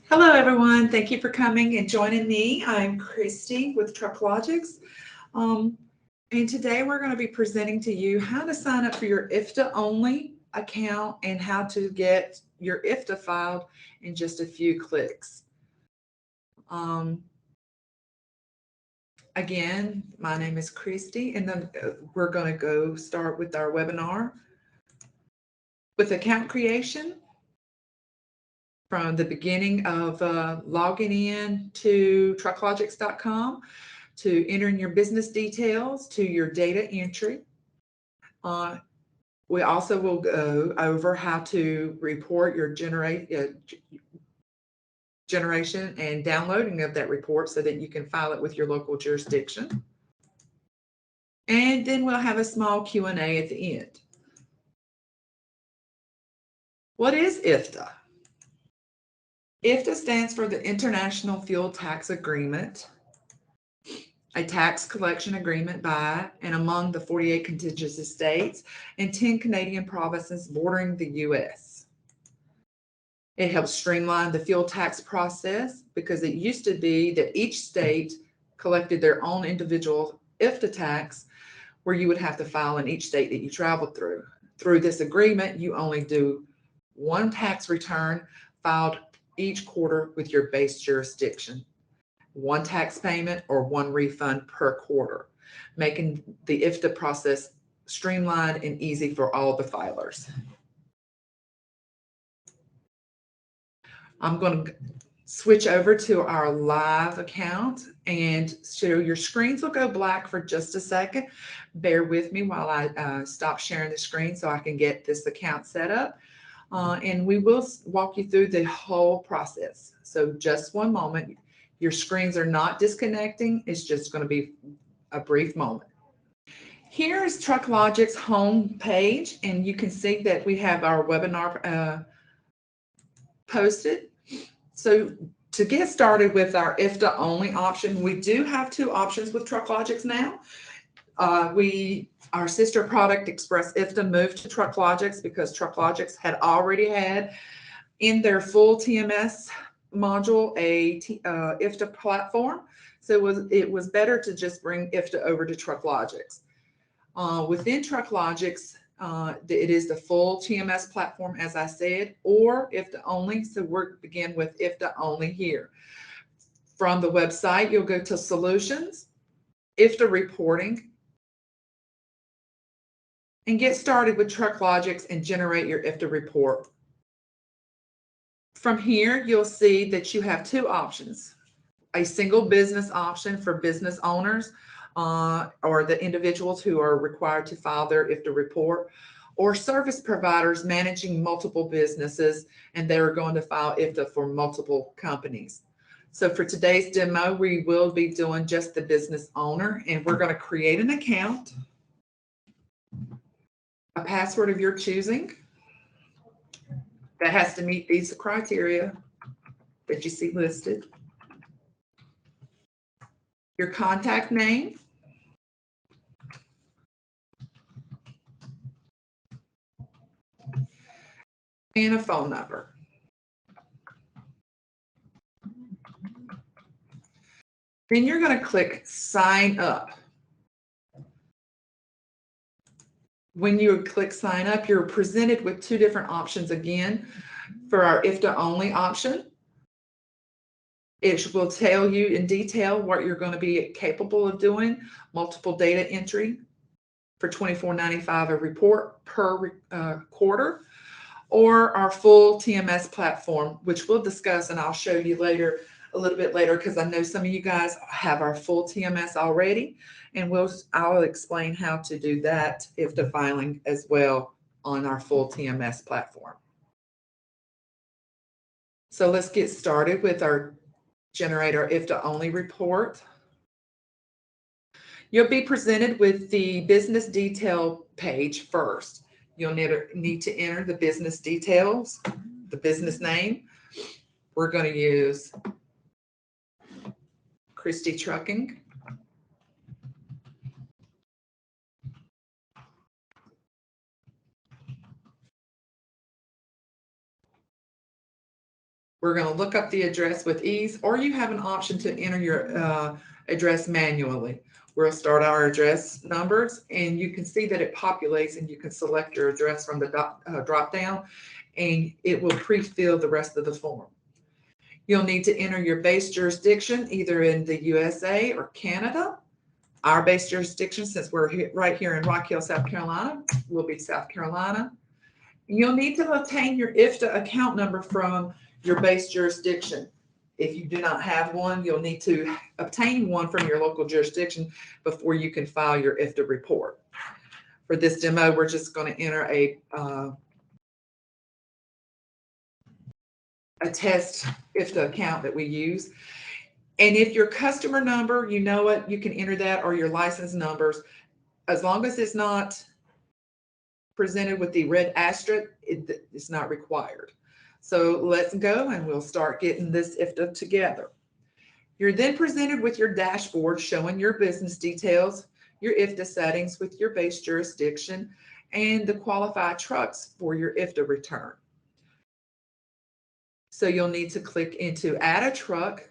Hello, everyone. Thank you for coming and joining me. I'm Christy with TruckLogics. Um, and today we're going to be presenting to you how to sign up for your Ifta only account and how to get your Ifta filed in just a few clicks. Again, my name is Christy, and then we're going to go start with our webinar with account creation. From the beginning of logging in to trucklogics.com, to entering your business details, to your data entry. We also will go over how to report your generation and downloading of that report so that you can file it with your local jurisdiction. And then we'll have a small Q&A at the end. What is IFTA? IFTA stands for the International Fuel Tax Agreement, a tax collection agreement by and among the 48 contiguous states and 10 Canadian provinces bordering the U.S. It helps streamline the fuel tax process because it used to be that each state collected their own individual IFTA tax where you would have to file in each state that you traveled through. Through this agreement, you only do one tax return filed each quarter with your base jurisdiction, one tax payment or one refund per quarter, making the IFTA process streamlined and easy for all the filers. I'm going to switch over to our live account, and so your screens will go black for just a second. Bear with me while I stop sharing the screen so I can get this account set up. And we will walk you through the whole process. So just one moment. Your screens are not disconnecting. It's just going to be a brief moment. Here is TruckLogics home page, and you can see that we have our webinar posted. So to get started with our IFTA only option, we do have two options with TruckLogics now. Our sister product Express IFTA moved to TruckLogics because TruckLogics had already had in their full TMS module a IFTA platform. So it was better to just bring IFTA over to TruckLogics. Within TruckLogics, it is the full TMS platform, as I said, or IFTA only. So we'll begin with IFTA only here. From the website, you'll go to Solutions, IFTA Reporting, and get started with TruckLogics and generate your IFTA report. From here, you'll see that you have two options: a single business option for business owners or the individuals who are required to file their IFTA report, or service providers managing multiple businesses and they're going to file IFTA for multiple companies. So for today's demo, we will be doing just the business owner, and we're going to create an account, a password of your choosing that has to meet these criteria that you see listed, your contact name, and a phone number. Then you're going to click Sign Up. When you click Sign Up, you're presented with two different options again. For our IFTA only option, it will tell you in detail what you're going to be capable of doing: multiple data entry for $24.95 a report per quarter, or our full TMS platform, which we'll discuss, and I'll show you later, a little bit later, because I know some of you guys have our full TMS already, and I'll explain how to do that IFTA filing as well on our full TMS platform. So let's get started with our generate our IFTA only report. You'll be presented with the business detail page first. You'll need to enter the business details, the business name. We're going to use Christie Trucking. We're going to look up the address with ease, or you have an option to enter your address manually. We'll start our address numbers, and you can see that it populates, and you can select your address from the drop down, and it will pre-fill the rest of the form. You'll need to enter your base jurisdiction, either in the USA or Canada. Our base jurisdiction, since we're right here in Rock Hill, South Carolina, will be South Carolina. You'll need to obtain your Ifta account number from your base jurisdiction. If you do not have one, you'll need to obtain one from your local jurisdiction before you can file your Ifta report. For this demo, we're just going to enter a test Ifta account that we use. And if your customer number, you know it, you can enter that, or your license numbers, as long as it's not presented with the red asterisk, it's not required. So let's go, and we'll start getting this Ifta together. You're then presented with your dashboard showing your business details, your Ifta settings with your base jurisdiction, and the qualified trucks for your Ifta return. So you'll need to click into Add a Truck.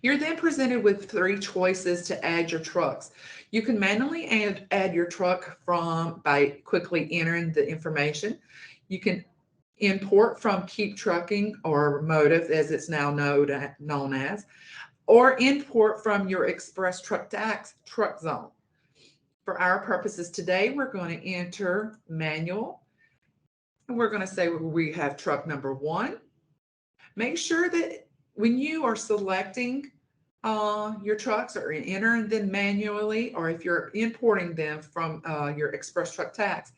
You're then presented with 3 choices to add your trucks. You can manually add your truck by quickly entering the information. You can import from Keep Trucking or Motive, as it's now known as, or import from your Express Truck Tax truck zone. For our purposes today, we're going to enter manual, and we're going to say we have truck number 1. Make sure that when you are selecting your trucks, or entering them manually, or if you're importing them from your Express Truck Tax,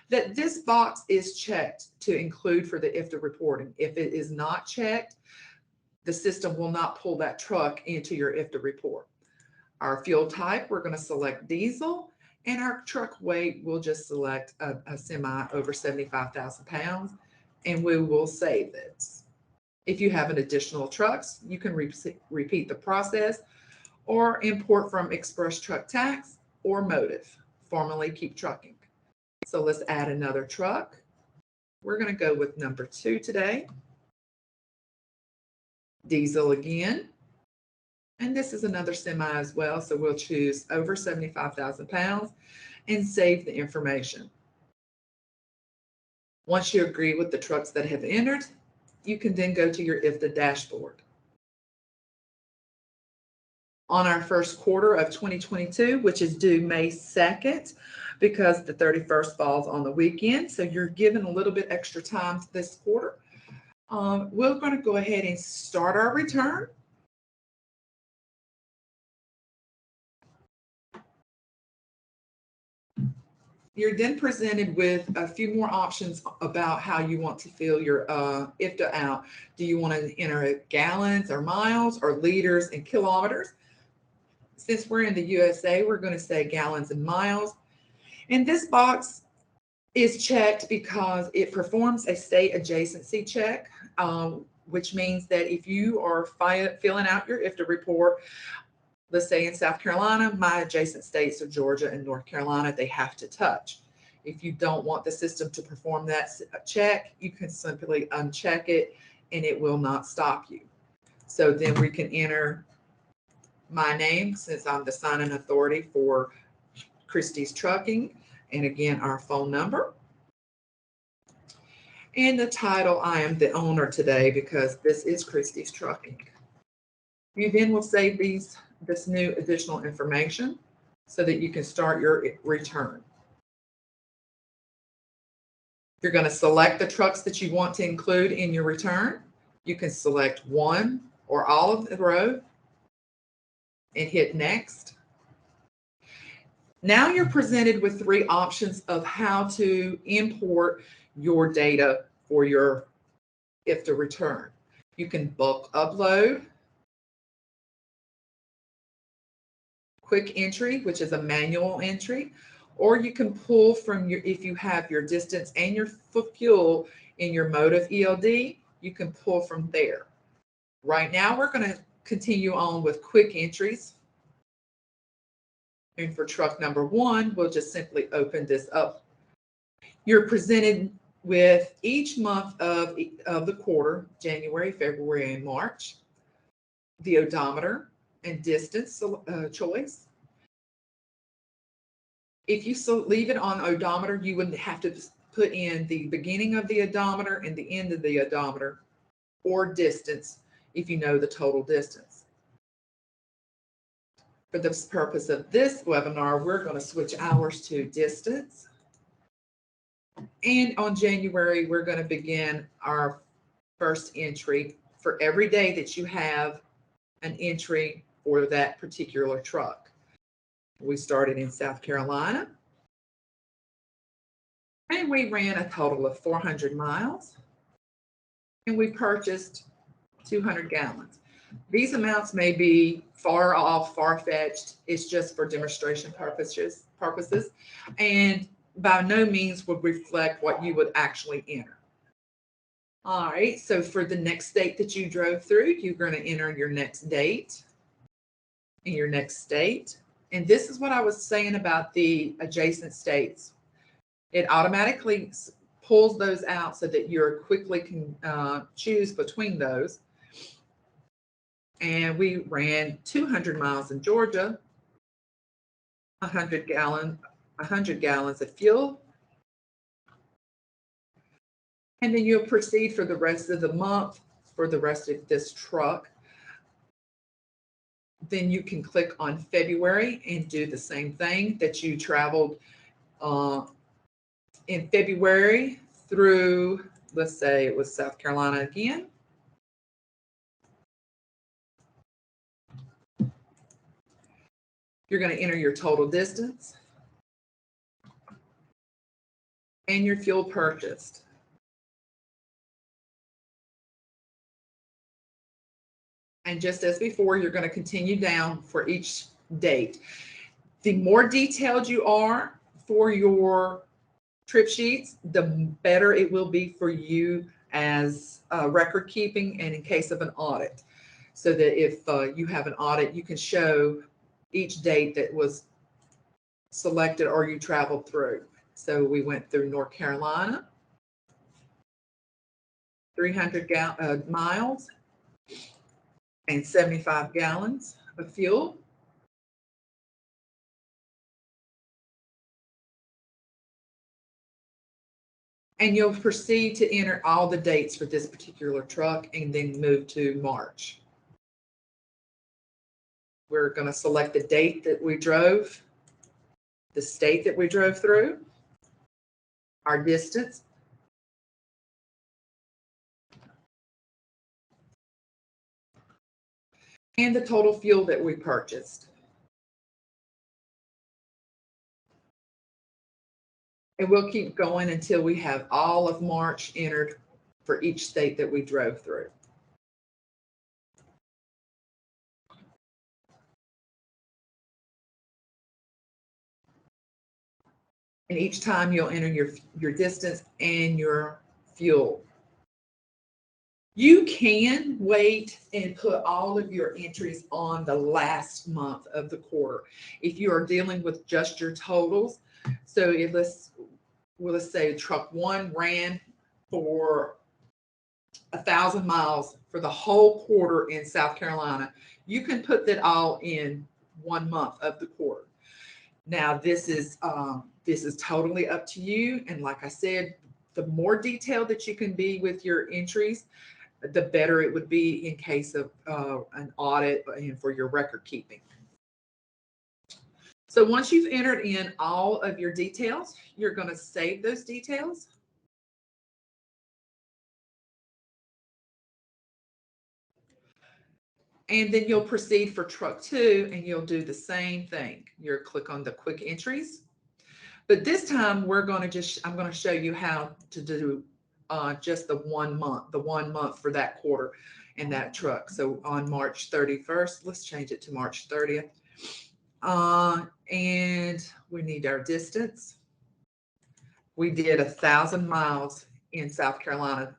that this box is checked to include for the Ifta reporting. If it is not checked, the system will not pull that truck into your Ifta report. Our fuel type, we're going to select diesel, and our truck weight, we'll just select a semi over 75,000 pounds, and we will save this. If you have an additional trucks, you can repeat the process, or import from Express Truck Tax or Motive, formerly Keep Trucking. So let's add another truck. We're going to go with number 2 today. Diesel again. And this is another semi as well, so we'll choose over 75,000 pounds and save the information. Once you agree with the trucks that have entered, you can then go to your Ifta dashboard. On our first quarter of 2022, which is due May 2nd, because the 31st falls on the weekend, so you're given a little bit extra time this quarter, we're going to go ahead and start our return. You're then presented with a few more options about how you want to fill your Ifta out. Do you want to enter gallons or miles or liters and kilometers? Since we're in the USA, we're going to say gallons and miles. And this box is checked because it performs a state adjacency check, which means that if you are filling out your Ifta report, let's say in South Carolina, my adjacent states are Georgia and North Carolina, they have to touch. If you don't want the system to perform that check, you can simply uncheck it and it will not stop you. So then we can enter my name, since I'm the signing authority for Christie's Trucking, and again, our phone number. And the title, I am the owner today because this is Christie's Trucking. You then will save this new additional information so that you can start your return. You're going to select the trucks that you want to include in your return. You can select one or all of the row and hit next. Now you're presented with 3 options of how to import your data for your Ifta return. You can bulk upload, quick entry, which is a manual entry, or you can pull from if you have your distance and your fuel in your Motive ELD, you can pull from there. Right now, we're going to continue on with quick entries. And for truck number 1, we'll just simply open this up. You're presented with each month of the quarter, January, February, and March, the odometer and distance choice. If you leave it on odometer, you would have to put in the beginning of the odometer and the end of the odometer, or distance if you know the total distance. For the purpose of this webinar, we're going to switch ours to distance. And on January, we're going to begin our first entry for every day that you have an entry for that particular truck. We started in South Carolina, and we ran a total of 400 miles, and we purchased 200 gallons. These amounts may be far off, far-fetched. It's just for demonstration purposes, and by no means would reflect what you would actually enter. All right, so for the next state that you drove through, you're going to enter your next date in your next state. And this is what I was saying about the adjacent states. It automatically pulls those out so that you quickly can choose between those. And we ran 200 miles in Georgia, 100 gallons of fuel. And then you'll proceed for the rest of the month for the rest of this truck. Then you can click on February and do the same thing that you traveled in February through, let's say it was South Carolina again. You're going to enter your total distance and your fuel purchased. And just as before, you're going to continue down for each date. The more detailed you are for your trip sheets, the better it will be for you as record keeping and in case of an audit. So that if you have an audit, you can show each date that was selected or you traveled through. So we went through North Carolina, 300 miles and 75 gallons of fuel. And you'll proceed to enter all the dates for this particular truck and then move to March. We're going to select the date that we drove, the state that we drove through, our distance, and the total fuel that we purchased. And we'll keep going until we have all of March entered for each state that we drove through. And each time you'll enter your distance and your fuel. You can wait and put all of your entries on the last month of the quarter if you are dealing with just your totals. So if let's say truck one ran for 1,000 miles for the whole quarter in South Carolina, you can put that all in 1 month of the quarter. Now this is totally up to you, and like I said, the more detailed that you can be with your entries, the better it would be in case of an audit and for your record keeping. So once you've entered in all of your details, you're going to save those details. And then you'll proceed for truck two and you'll do the same thing. You'll click on the quick entries. But this time I'm going to show you how to do just the 1 month for that quarter in that truck. So on March 31st, let's change it to March 30th. And we need our distance. We did 1,000 miles in South Carolina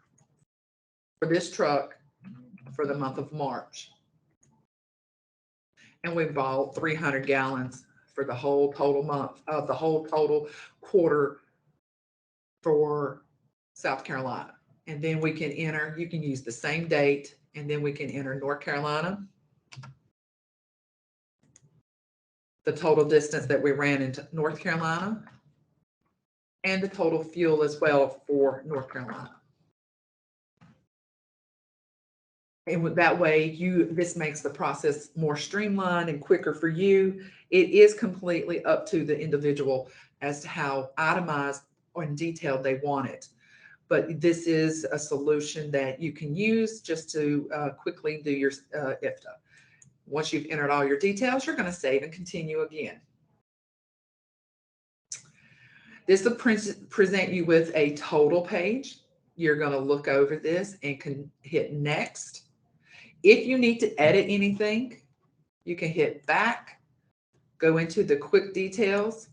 for this truck for the month of March. And we bought 300 gallons for the whole total month, the whole total quarter for South Carolina. And then we can enter, you can use the same date, and then we can enter North Carolina, the total distance that we ran into North Carolina, and the total fuel as well for North Carolina. And with that way, this makes the process more streamlined and quicker for you. It is completely up to the individual as to how itemized or detailed they want it. But this is a solution that you can use just to quickly do your IFTA. Once you've entered all your details, you're going to save and continue again. This will present you with a total page. You're going to look over this and can hit next. If you need to edit anything, you can hit back, go into the quick details,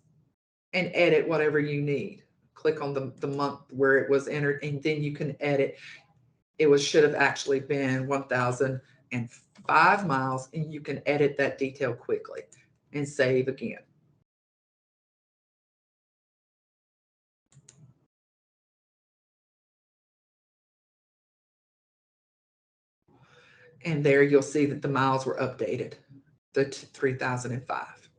and edit whatever you need. Click on the month where it was entered, and then you can edit. Should have actually been 1,005 miles, and you can edit that detail quickly and save again. And there you'll see that the miles were updated, the 3,005.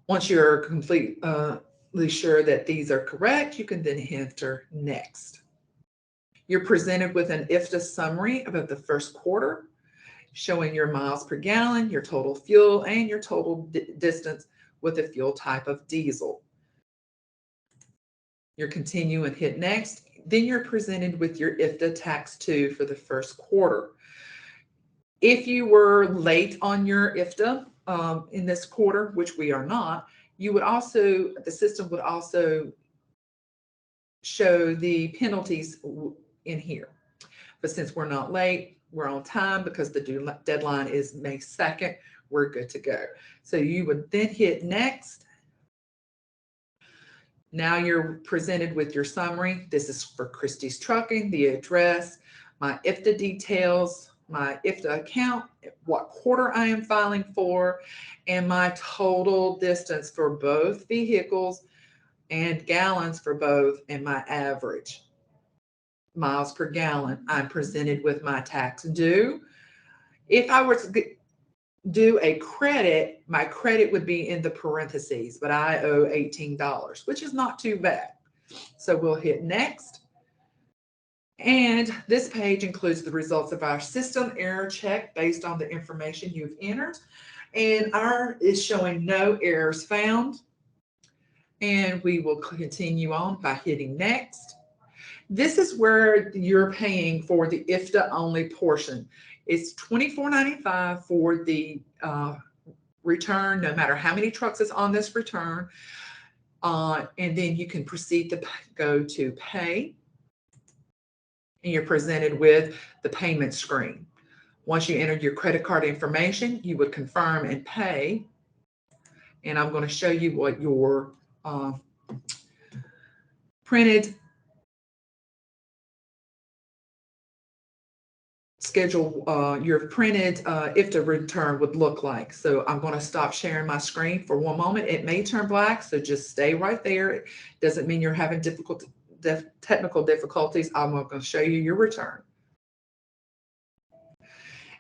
Once you're completely sure that these are correct, you can then enter next. You're presented with an Ifta summary about the first quarter, showing your miles per gallon, your total fuel, and your total distance with the fuel type of diesel. You continue and hit next. Then you're presented with your Ifta tax 2 for the first quarter. If you were late on your Ifta in this quarter, which we are not, the system would also show the penalties in here. But since we're not late, we're on time because the deadline is May 2nd, we're good to go. So you would then hit next. Now you're presented with your summary. This is for Christie's Trucking, the address, my Ifta details, my Ifta account, what quarter I am filing for, and my total distance for both vehicles and gallons for both, and my average miles per gallon. I'm presented with my tax due. If I were to do a credit, my credit would be in the parentheses, but I owe $18, which is not too bad. So we'll hit next. And this page includes the results of our system error check based on the information you've entered. And ours is showing no errors found. And we will continue on by hitting next. This is where you're paying for the Ifta only portion. It's $24.95 for the return, no matter how many trucks is on this return. And then you can proceed to go to pay. And you're presented with the payment screen. Once you enter your credit card information, you would confirm and pay. And I'm going to show you what your printed schedule, your printed IFTA return would look like. So I'm going to stop sharing my screen for one moment. It may turn black, so just stay right there. It doesn't mean you're having technical difficulties. I'm going to show you your return.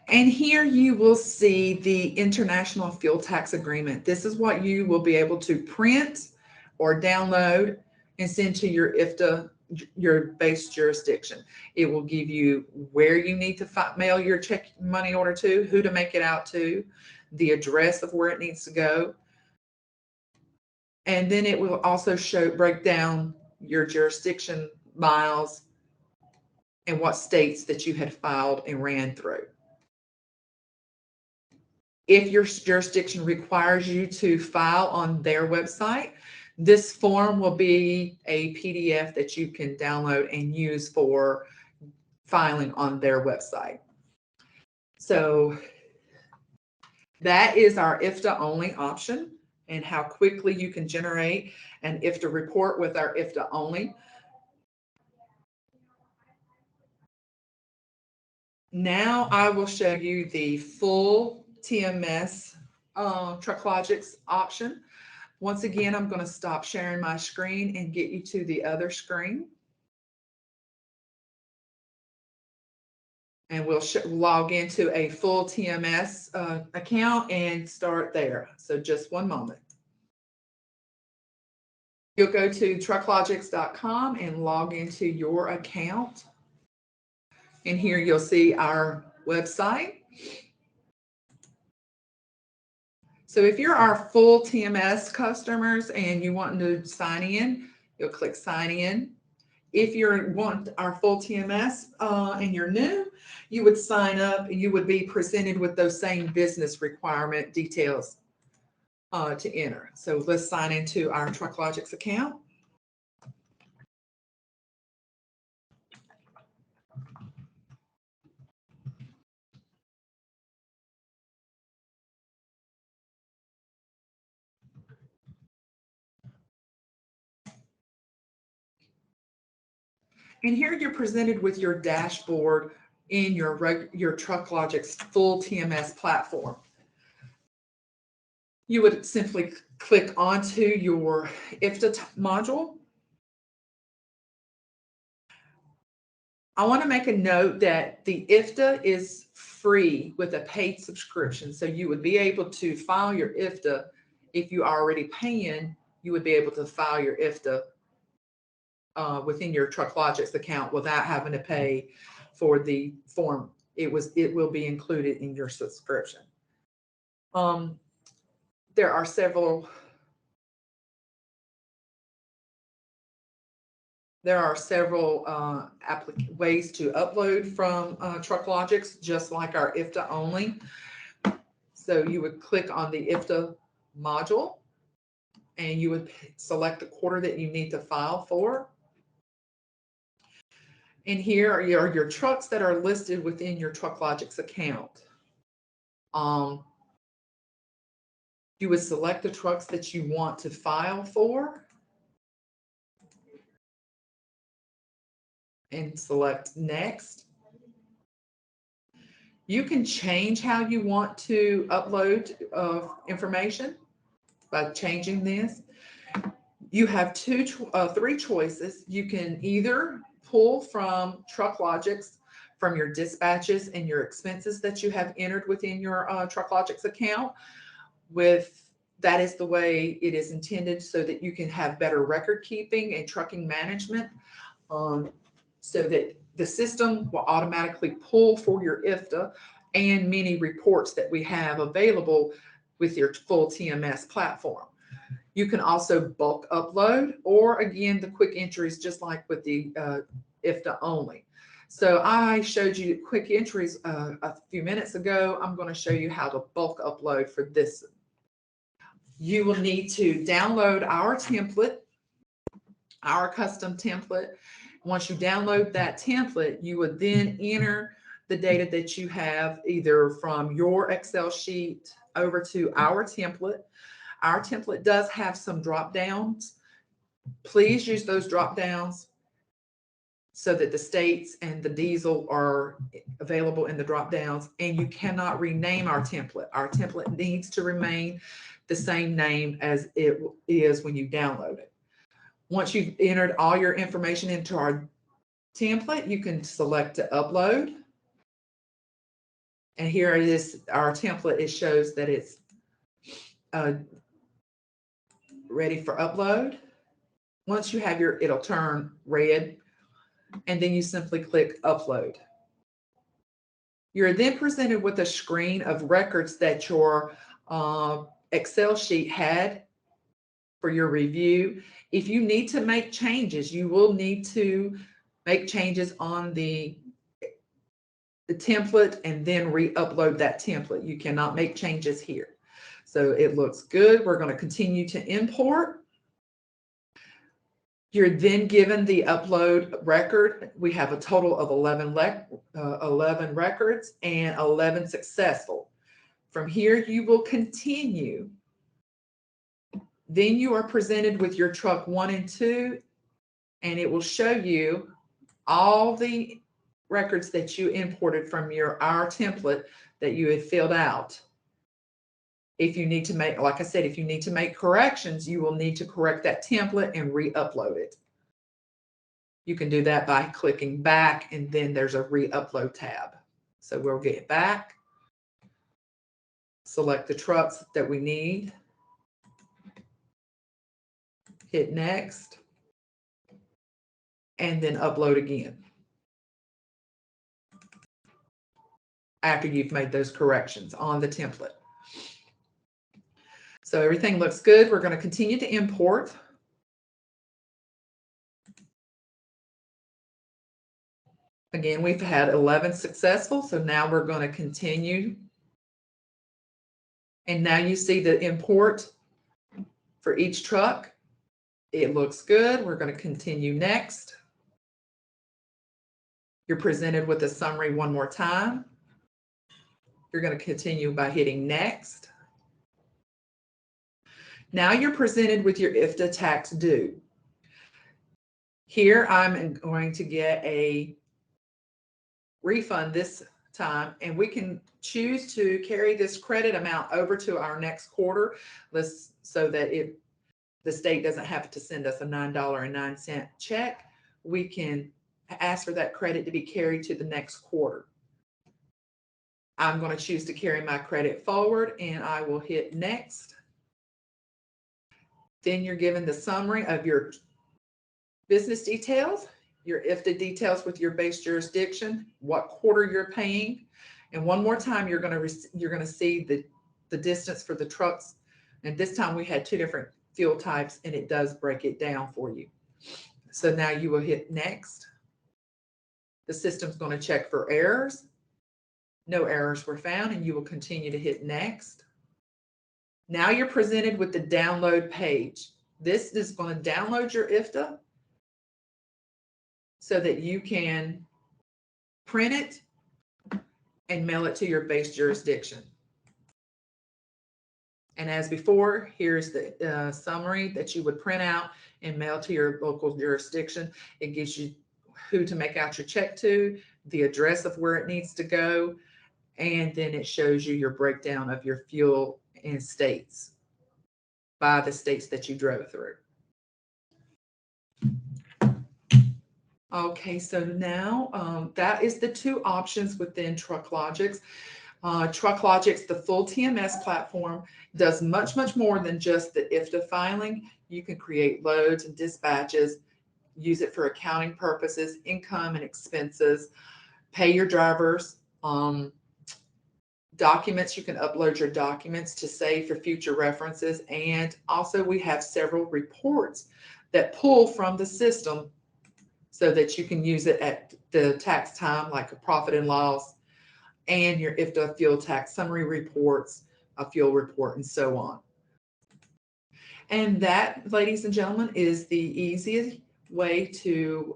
And here you will see the International Fuel Tax Agreement. This is what you will be able to print or download and send to your Ifta, your base jurisdiction. It will give you where you need to mail your check money order to, who to make it out to, the address of where it needs to go. And then it will also break down your jurisdiction miles and what states that you had filed and ran through. If your jurisdiction requires you to file on their website, this form will be a PDF that you can download and use for filing on their website. So that is our Ifta only option and how quickly you can generate an Ifta report with our Ifta only. Now I will show you the full TMS TruckLogics option. Once again, I'm going to stop sharing my screen and get you to the other screen. And we'll log into a full TMS account and start there. So just one moment. You'll go to TruckLogics.com and log into your account. And here you'll see our website. So if you're our full TMS customers and you want to sign in, you'll click sign in. If you want our full TMS and you're new, you would sign up and you would be presented with those same business requirement details to enter. So let's sign into our TruckLogics account. And here you're presented with your dashboard in your TruckLogics full TMS platform. You would simply click onto your Ifta module. I want to make a note that the Ifta is free with a paid subscription. So you would be able to file your Ifta if you are already paying, you would be able to file your Ifta within your TruckLogics account without having to pay for the form. It will be included in your subscription. There are several ways to upload from TruckLogics, just like our Ifta only. So you would click on the Ifta module and you would select the quarter that you need to file for. And here are your trucks that are listed within your TruckLogics account. You would select the trucks that you want to file for and select next. You can change how you want to upload information by changing this. You have three choices. You can either pull from TruckLogics from your dispatches and your expenses that you have entered within your TruckLogics account. That is the way it is intended, so that you can have better record keeping and trucking management, so that the system will automatically pull for your Ifta and many reports that we have available with your full TMS platform. You can also bulk upload, or again, the quick entries, just like with the Ifta only. So I showed you quick entries a few minutes ago. I'm going to show you how to bulk upload for this. You will need to download our template, our custom template. Once you download that template, you would then enter the data that you have either from your Excel sheet over to our template. Our template does have some drop downs. Please use those drop downs so that the states and the diesel are available in the drop downs, and you cannot rename our template. Our template needs to remain the same name as it is when you download it. Once you've entered all your information into our template, you can select to upload. And here it is, our template. It shows that it's ready for upload. Once you have it'll turn red, and then you simply click upload. You're then presented with a screen of records that your Excel sheet had for your review. If you need to make changes, you will need to make changes on the template and then re-upload that template. You cannot make changes here. So it looks good. We're going to continue to import. You're then given the upload record. We have a total of 11 records and 11 successful. From here, you will continue. Then you are presented with your truck 1 and 2, and it will show you all the records that you imported from our template that you had filled out. If you need to make, like I said, if you need to make corrections, you will need to correct that template and re-upload it. You can do that by clicking back, and then there's a re-upload tab. So we'll get back, select the trucks that we need, hit next, and then upload again after you've made those corrections on the template. So everything looks good. We're going to continue to import. Again, we've had 11 successful, so now we're going to continue. And now you see the import for each truck. It looks good. We're going to continue next. You're presented with a summary one more time. You're going to continue by hitting next. Now you're presented with your IFTA tax due. Here I'm going to get a refund this time, and we can choose to carry this credit amount over to our next quarter, so that the state doesn't have to send us a $9.09 check. We can ask for that credit to be carried to the next quarter. I'm going to choose to carry my credit forward, and I will hit next. Then you're given the summary of your business details, your IFTA details with your base jurisdiction, what quarter you're paying, and one more time you're going to see the distance for the trucks. And this time we had two different fuel types, and it does break it down for you. So now you will hit next. The system's going to check for errors. No errors were found, and you will continue to hit next. Now you're presented with the download page. This is going to download your IFTA so that you can print it and mail it to your base jurisdiction. And as before, here's the summary that you would print out and mail to your local jurisdiction. It gives you who to make out your check to, the address of where it needs to go, and then it shows you your breakdown of your fuel and states by the states that you drove through. Okay, so now that is the two options within TruckLogics. TruckLogics, the full TMS platform, does much more than just the IFTA filing. You can create loads and dispatches, use it for accounting purposes, income and expenses, pay your drivers, documents. You can upload your documents to save for future references. And also we have several reports that pull from the system so that you can use it at the tax time, like a profit and loss, and your IFTA fuel tax summary reports, a fuel report, and so on. And that, ladies and gentlemen, is the easiest way to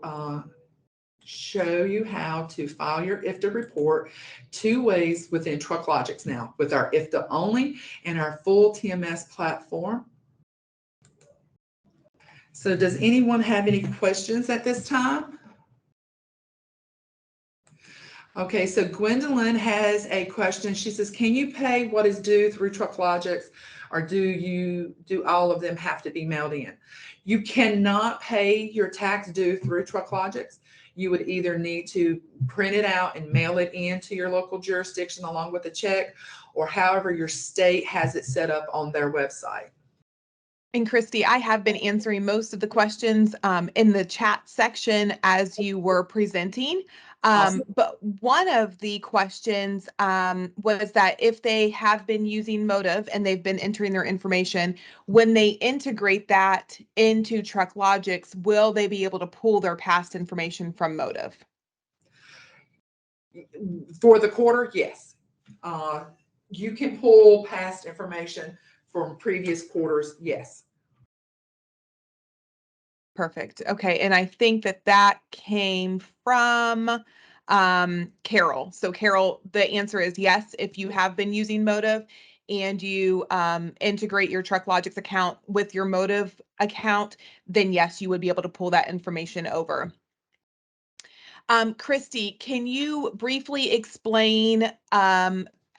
show you how to file your IFTA report two ways within TruckLogics now, with our IFTA only and our full TMS platform. So does anyone have any questions at this time? Okay, so Gwendolyn has a question. She says, can you pay what is due through TruckLogics, or do all of them have to be mailed in? You cannot pay your tax due through TruckLogics. You would either need to print it out and mail it into your local jurisdiction along with a check, or however your state has it set up on their website. And Christy, I have been answering most of the questions in the chat section as you were presenting. Awesome. But one of the questions was that if they have been using Motive and they've been entering their information, when they integrate that into TruckLogics, will they be able to pull their past information from Motive? For the quarter, yes. You can pull past information from previous quarters, yes. Perfect. Okay. And I think that came from Carol. So Carol, the answer is yes. If you have been using Motive and you integrate your TruckLogics account with your Motive account, then yes, you would be able to pull that information over. Christy, can you briefly explain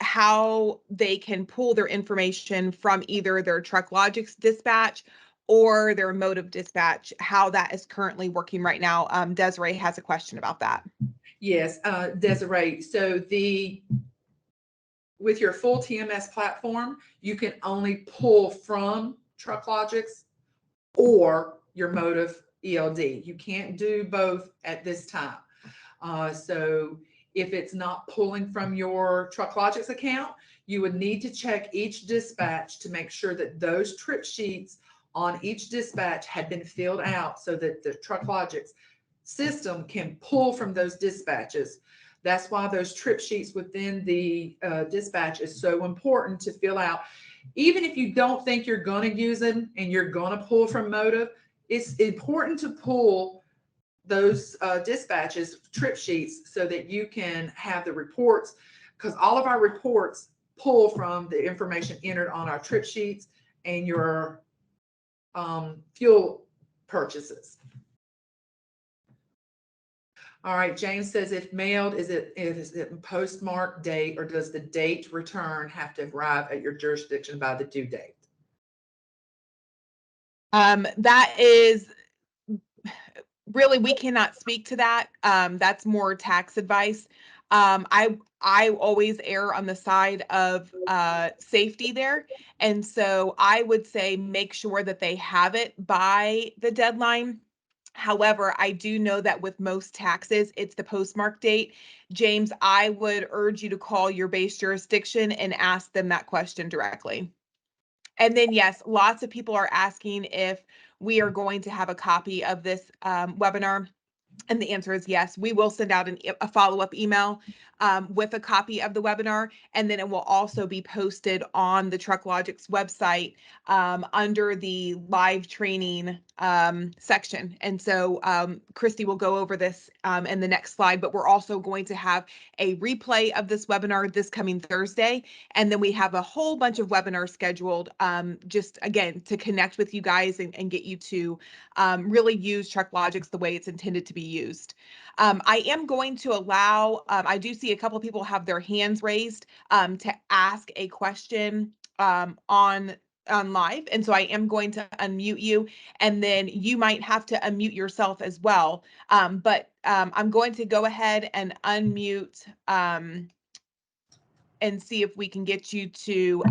how they can pull their information from either their TruckLogics dispatch or their Motive dispatch, how that is currently working right now? Desiree has a question about that. Yes, Desiree. So with your full TMS platform, you can only pull from TruckLogics or your Motive ELD. You can't do both at this time. So if it's not pulling from your TruckLogics account, you would need to check each dispatch to make sure that those trip sheets on each dispatch had been filled out so that the TruckLogics system can pull from those dispatches. That's why those trip sheets within the dispatch is so important to fill out. Even if you don't think you're going to use them and you're going to pull from Motive, it's important to pull those dispatches, trip sheets, so that you can have the reports, because all of our reports pull from the information entered on our trip sheets and your fuel purchases. All right, James says, if mailed, is it postmark date, or does the date return have to arrive at your jurisdiction by the due date? That is really, we cannot speak to that. That's more tax advice. I always err on the side of safety there. And so I would say make sure that they have it by the deadline. However, I do know that with most taxes, it's the postmark date. James, I would urge you to call your base jurisdiction and ask them that question directly. And then, yes, lots of people are asking if we are going to have a copy of this webinar. And the answer is yes. We will send out a follow-up email with a copy of the webinar, and then it will also be posted on the TruckLogics website under the live training section. And so Christy will go over this in the next slide, but we're also going to have a replay of this webinar this coming Thursday. And then we have a whole bunch of webinars scheduled just, again, to connect with you guys and get you to really use TruckLogics the way it's intended to be used. I am going to allow, I do see a couple of people have their hands raised to ask a question on live. And so I am going to unmute you, and then you might have to unmute yourself as well. But I'm going to go ahead and unmute and see if we can get you to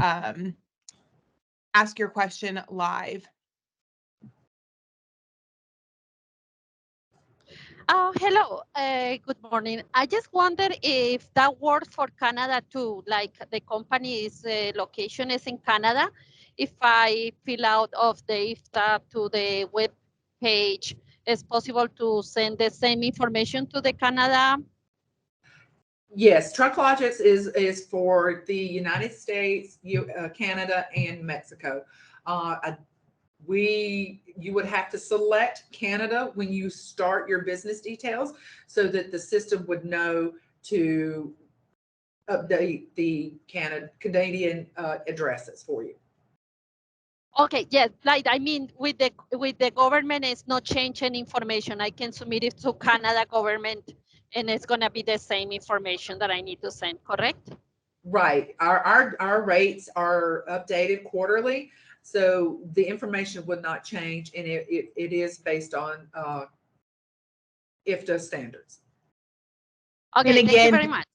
ask your question live. Hello, good morning. I just wondered if that works for Canada too, like the company's location is in Canada. If I fill out of the Ifta to the web page, it's possible to send the same information to the Canada? Yes, TruckLogics is for the United States, Canada, and Mexico. You would have to select Canada when you start your business details so that the system would know to update the Canadian addresses for you. Okay, yes, like I mean, with the government, it's not changing information. I can submit it to Canada government, and it's gonna be the same information that I need to send, correct? Right. Our rates are updated quarterly, so the information would not change, and it is based on Ifta standards. Okay, And again, thank you very much.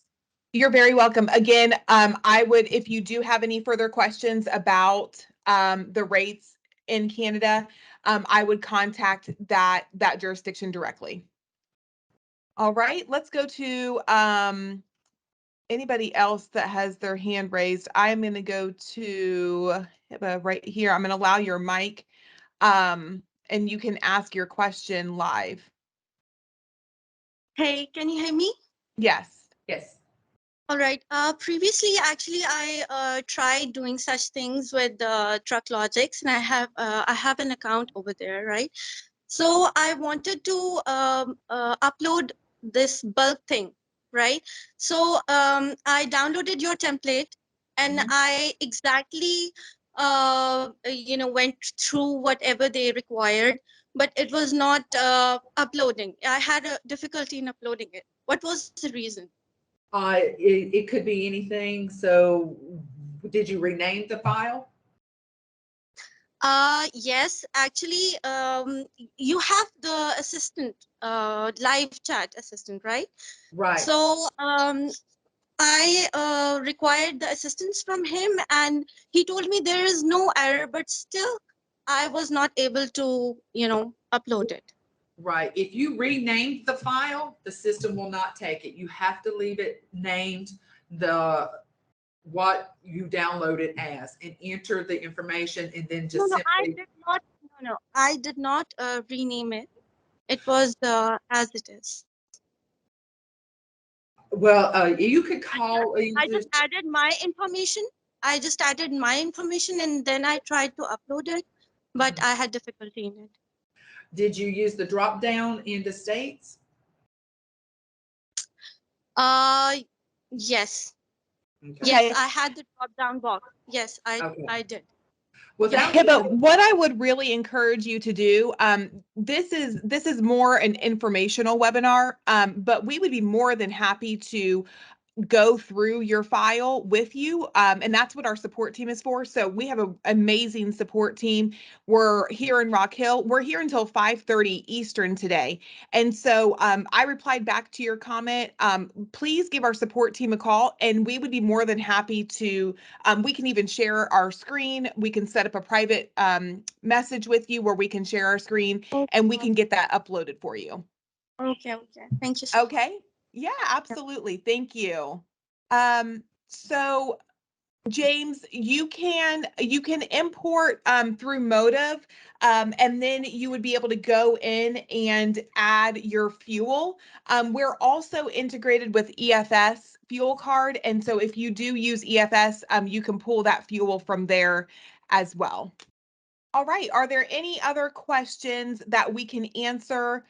You're very welcome. Again, I would, if you do have any further questions about the rates in Canada, I would contact that jurisdiction directly. All right, let's go to anybody else that has their hand raised. I'm going to go to right here. I'm going to allow your mic, and you can ask your question live. Hey, can you hear me? Yes. Yes. All right. Previously, actually, I tried doing such things with TruckLogics, and I have an account over there, right? So I wanted to upload this bulk thing, right? So I downloaded your template, and I exactly went through whatever they required, but it was not uploading. I had a difficulty in uploading it. What was the reason? It could be anything. So did you rename the file? Yes, actually, you have the assistant, live chat assistant, right? Right. So I required the assistance from him, and he told me there is no error, but still, I was not able to, upload it. Right. If you renamed the file, the system will not take it. You have to leave it named what you downloaded as and enter the information and then No, just no, I simply. did not. No, I did not rename it. It was as it is. Well, you could call I either. just added my information. I just added my information, and then I tried to upload it, but I had difficulty in it. Did you use the drop down in the states? Uh, yes. Okay. Yes, I had the drop down box. Yes, Okay. I did. Without Yeah, but what I would really encourage you to do, this is more an informational webinar, but we would be more than happy to go through your file with you. And that's what our support team is for. So we have an amazing support team. We're here in Rock Hill. We're here until 5:30 Eastern today. And so I replied back to your comment. Please give our support team a call, and we would be more than happy to, we can even share our screen. We can set up a private message with you where we can share our screen, and we can get that uploaded for you. Okay. Thank you so much. Okay. Yeah, absolutely. Thank you. So James, you can import through Motive, and then you would be able to go in and add your fuel. We're also integrated with EFS fuel card, and so if you do use EFS, you can pull that fuel from there as well. All right. Are there any other questions that we can answer?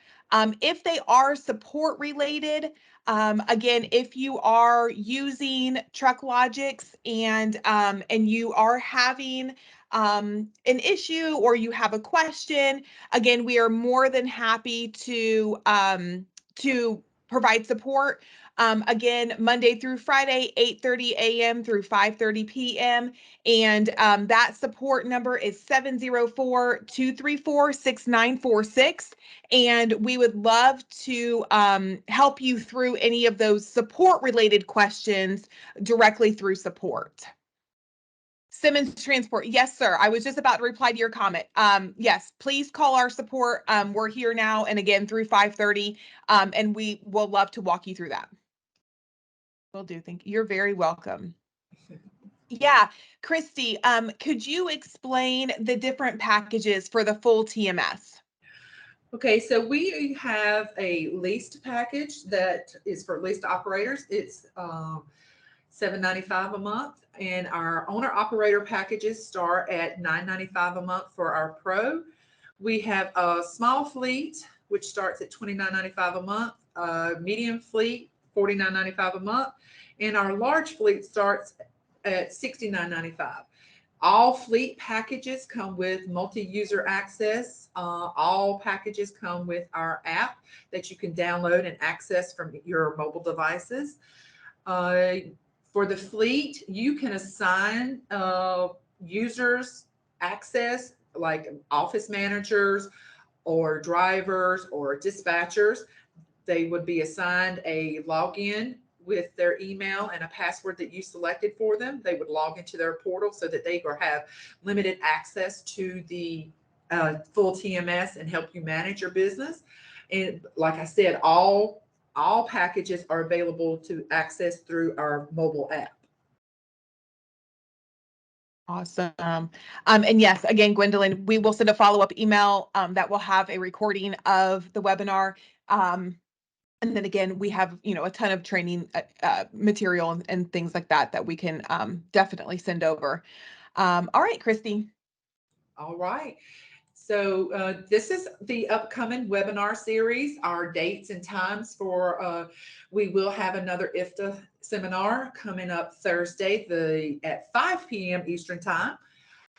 If they are support related, again, if you are using TruckLogics and you are having an issue or you have a question, again, we are more than happy to provide support. Again, Monday through Friday, 8:30 a.m. through 5:30 p.m. And that support number is 704-234-6946. And we would love to help you through any of those support related questions directly through support. Simmons Transport. Yes, sir. I was just about to reply to your comment. Yes, please call our support. We're here now and again through 5:30, and we will love to walk you through that. Will do. Thank you. You're very welcome. Yeah, Christy, could you explain the different packages for the full TMS? Okay, so we have a leased package that is for leased operators. It's $7.95 a month, and our owner operator packages start at $9.95 a month for our pro. We have a small fleet, which starts at $29.95 a month, medium fleet, $49.95 a month, and our large fleet starts at $69.95. All fleet packages come with multi-user access. All packages come with our app that you can download and access from your mobile devices. For the fleet, you can assign users access, like office managers or drivers or dispatchers. They would be assigned a login with their email and a password that you selected for them. They would log into their portal so that they have limited access to the full TMS and help you manage your business. And like I said, all packages are available to access through our mobile app. Awesome. And yes, again, Gwendolyn, we will send a follow-up email that will have a recording of the webinar. And then again, we have, a ton of training material and things like that we can definitely send over. All right, Christy. All right. So this is the upcoming webinar series. Our dates and times for, we will have another Ifta seminar coming up Thursday at 5 p.m. Eastern time.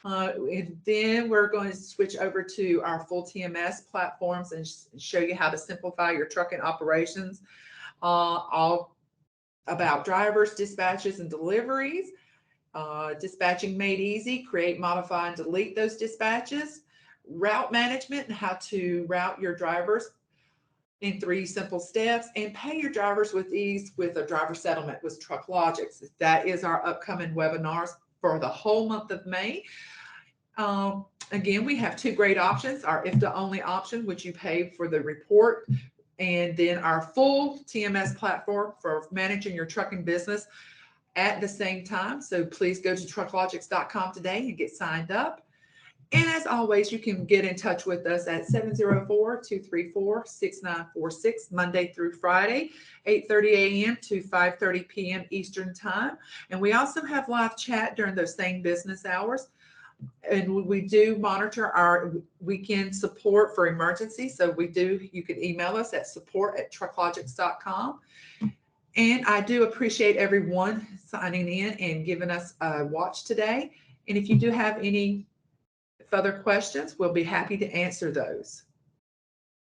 And then we're going to switch over to our full TMS platforms and show you how to simplify your trucking operations, all about drivers, dispatches, and deliveries. dispatching made easy, create, modify, and delete those dispatches, route management and how to route your drivers in 3 simple steps, and pay your drivers with ease with a driver settlement with TruckLogics. That is our upcoming webinars for the whole month of May. Again, we have 2 great options, our IFTA only option, which you pay for the report, and then our full TMS platform for managing your trucking business at the same time. So please go to trucklogics.com today and get signed up. And as always, you can get in touch with us at 704-234-6946, Monday through Friday, 8:30 a.m. to 5:30 p.m. Eastern Time. And we also have live chat during those same business hours. And we do monitor our weekend support for emergencies. So you can email us at support@trucklogics.com. And I do appreciate everyone signing in and giving us a watch today. And if you do have any further questions, we'll be happy to answer those.